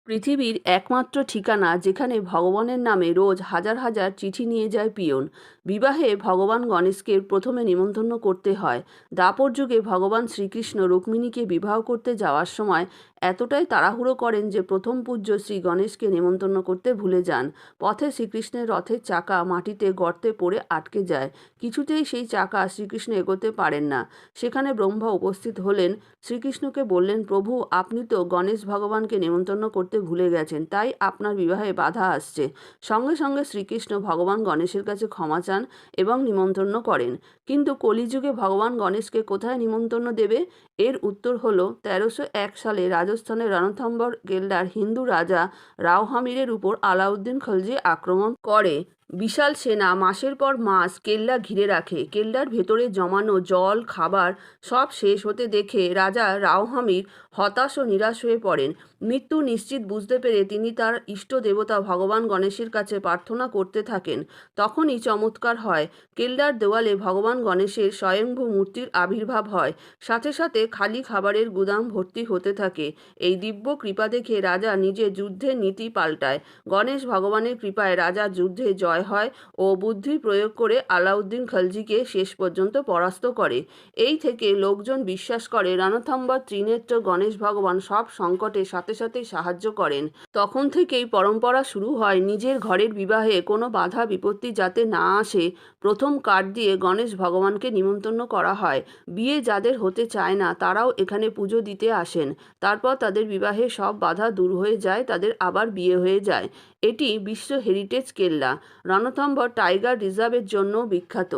পৃথিবীর একমাত্র ঠিকানা যেখানে ভগবানের নামে রোজ হাজার হাজার চিঠি নিয়ে যায় পিয়ন। বিবাহে ভগবান গণেশকে প্রথমে নিমন্ত্রণ করতে হয়। দ্বাপর যুগে ভগবান শ্রীকৃষ্ণ রুক্মিণীকে বিবাহ করতে যাওয়ার সময় এতটাই তাড়াহুড়ো করেন যে প্রথম পূজ্য শ্রী গণেশকে নিমন্ত্রণ করতে ভুলে যান। পথে শ্রীকৃষ্ণের রথের চাকা মাটিতে গর্তে পড়ে আটকে যায়। কিছুতেই সেই চাকা শ্রীকৃষ্ণ এগোতে পারেন না। সেখানে ব্রহ্মা উপস্থিত হলেন। শ্রীকৃষ্ণকে বললেন, প্রভু, আপনি তো গণেশ ভগবানকে নিমন্ত্রণ করতে ভুলে গেছেন, তাই আপনার বিবাহে বাধা আসছে। সঙ্গে সঙ্গে শ্রীকৃষ্ণ ভগবান গণেশের কাছে ক্ষমা চান এবং নিমন্ত্রণ করেন। কিন্তু কলিযুগে ভগবান গণেশকে কোথায় নিমন্ত্রণ দেবে? এর উত্তর হল 1301 সালে রাজস্থানের রণথম্বর কেল্লার হিন্দু রাজা রাওহামিরের উপর আলাউদ্দিন খলজি আক্রমণ করে। বিশাল সেনা মাসের পর মাস কেল্লা ঘিরে রাখে। কেল্লার ভেতরে জমানো জল, খাবার সব শেষ হতে দেখে রাজা রাওহামির হতাশ ও নিরাশ হয়ে পড়েন। মৃত্যু নিশ্চিত বুঝতে পেরে তিনি তার ইষ্ট দেবতা ভগবান গণেশের কাছে প্রার্থনা করতে থাকেন। তখনই চমৎকার হয়, কেল্লার দেওয়ালে ভগবান গণেশের স্বয়ংভূ মূর্তির আবির্ভাব হয়। সাথে সাথে খালি খাবারের গুদাম ভর্তি হতে থাকে। এই দিব্য কৃপা দেখে রাজা নিজে যুদ্ধের নীতি পাল্টায়। গণেশ ভগবানের কৃপায় রাজার যুদ্ধে জয় হয় ও বুদ্ধি প্রয়োগ করে আলাউদ্দিন খলজিকে শেষ পর্যন্ত পরাস্ত করে। এই থেকে লোকজন বিশ্বাস করে রণথম্বর ত্রিনেত্র গণেশ ভগবান সব সংকটে সাথে সাথেই সাহায্য করেন। তখন থেকেই পরম্পরা শুরু হয়, নিজের ঘরের বিবাহে কোনো বাধা বিপত্তি যাতে না আসে, প্রথম কার্ড দিয়ে গণেশ ভগবানকে নিমন্ত্রণ করা হয়। বিয়ে যাদের হতে চায় না তারাও এখানে পুজো দিতে আসেন। তারপর তাদের বিবাহে সব বাধা দূর হয়ে যায়, তাদের আবার বিয়ে হয়ে যায়। এটি বিশ্ব হেরিটেজ কেল্লা। রণথম্বর টাইগার রিজার্ভের জন্য বিখ্যাত।